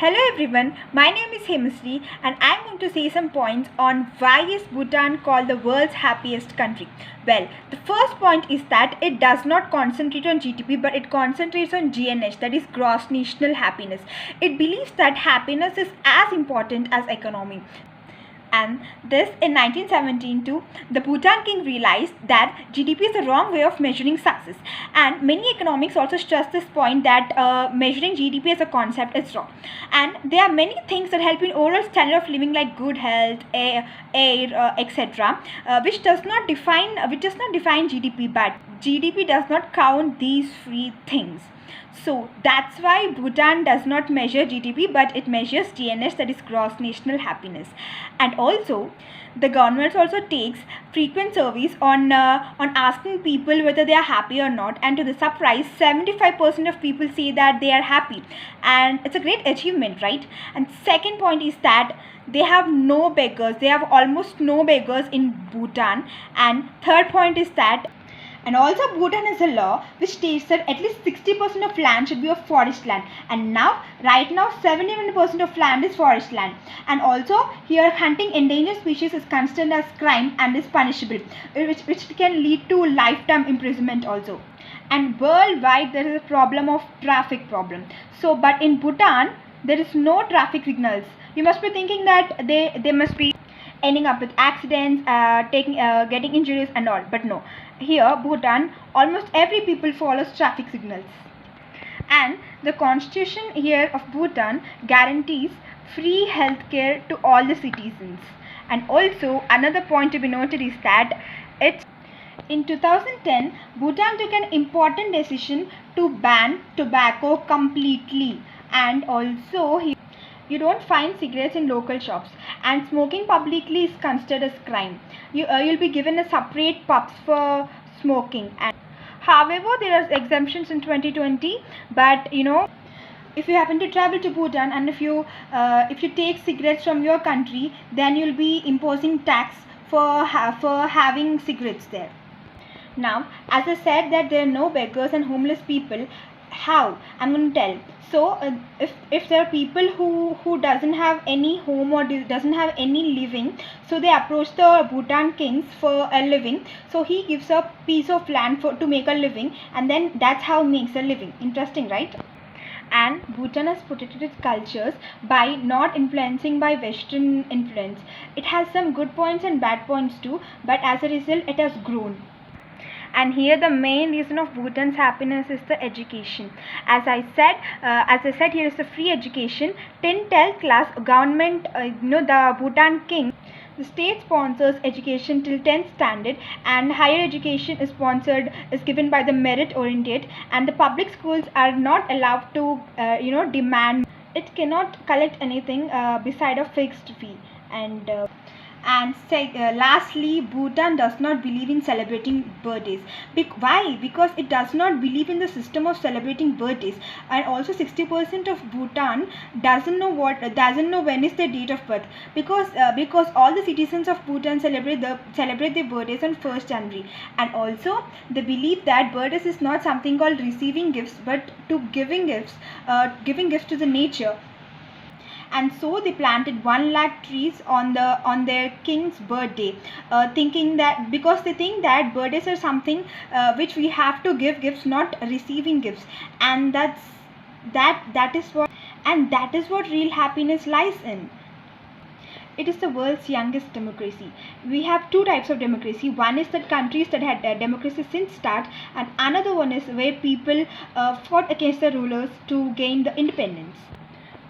Hello everyone, my name is Hemasri and I'm going to say some points on why is Bhutan called the world's happiest country. Well, the first point is that it does not concentrate on GDP but it concentrates on GNH, that is gross national happiness. It believes that happiness is as important as economy. And this in 1917 the Bhutan king realized that GDP is the wrong way of measuring success, and many economics also stress this point that measuring GDP as a concept is wrong. And there are many things that help in overall standard of living like good health, air, etc., which does not define GDP, but GDP does not count these three things. So that's why Bhutan does not measure GDP but it measures GNH, that is gross national happiness. And also the government also takes frequent surveys on asking people whether they are happy or not, and to the surprise 75% of people say that they are happy, and it's a great achievement, right? And second point is that they have no beggars, they have almost no beggars in Bhutan. And third point is that and also Bhutan has a law which states that at least 60% of land should be of forest land, and right now 71% of land is forest land. And also here hunting endangered species is considered as crime and is punishable, which can lead to lifetime imprisonment also. And worldwide there is a problem of traffic problem. So but in Bhutan there is no traffic signals. You must be thinking that they must be ending up with accidents, getting injuries and all, but no. Here Bhutan, almost every people follows traffic signals. And the constitution here of Bhutan guarantees free healthcare to all the citizens. And also another point to be noted is that in 2010 Bhutan took an important decision to ban tobacco completely, and also you don't find cigarettes in local shops, and smoking publicly is considered as crime. You'll be given a separate pubs for smoking. And however there are exemptions in 2020, but if you happen to travel to Bhutan and if you take cigarettes from your country, then you'll be imposing tax for having cigarettes there. Now as I said that there are no beggars and homeless people, how I'm going to tell. So if there are people who doesn't have any home or doesn't have any living, so they approach the Bhutan kings for a living. So he gives a piece of land to make a living, and then that's how he makes a living. Interesting, right? And Bhutan has protected its cultures by not influencing by Western influence. It has some good points and bad points too, but as a result it has grown. And here the main reason of Bhutan's happiness is the education. As I said, here is the free education. 10th class government, the Bhutan king, the state sponsors education till 10th standard, and higher education is given by the merit oriented, and the public schools are not allowed to demand. It cannot collect anything beside a fixed fee. Lastly, Bhutan does not believe in celebrating birthdays. Why? Because it does not believe in the system of celebrating birthdays, and also 60% of Bhutan doesn't know when is their date of birth, because all the citizens of Bhutan celebrate their birthdays on 1st January, and also they believe that birthdays is not something called receiving gifts, but to giving gifts to the nature. And so they planted 1 lakh trees on their king's birthday, thinking that, because they think that birthdays are something which we have to give gifts, not receiving gifts, and that is what real happiness lies in. It is the world's youngest democracy. We have two types of democracy. One is that countries that had democracy since start, and another one is where people fought against the rulers to gain the independence.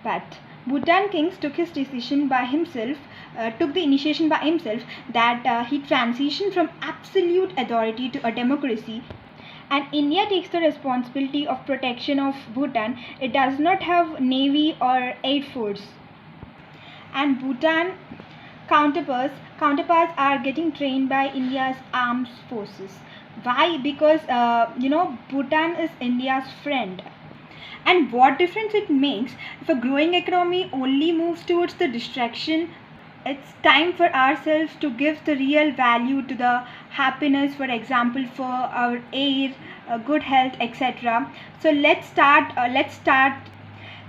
But Bhutan kings took the initiation by himself, that he transitioned from absolute authority to a democracy. And India takes the responsibility of protection of Bhutan. It does not have navy or air force. And Bhutan counterparts are getting trained by India's armed forces. Why? Because Bhutan is India's friend. And what difference it makes if a growing economy only moves towards the distraction. It's time for ourselves to give the real value to the happiness, for example, for our air, good health, etc. So let's start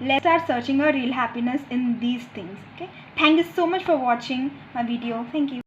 let's start searching our real happiness in these things. Okay, thank you so much for watching my video. Thank you.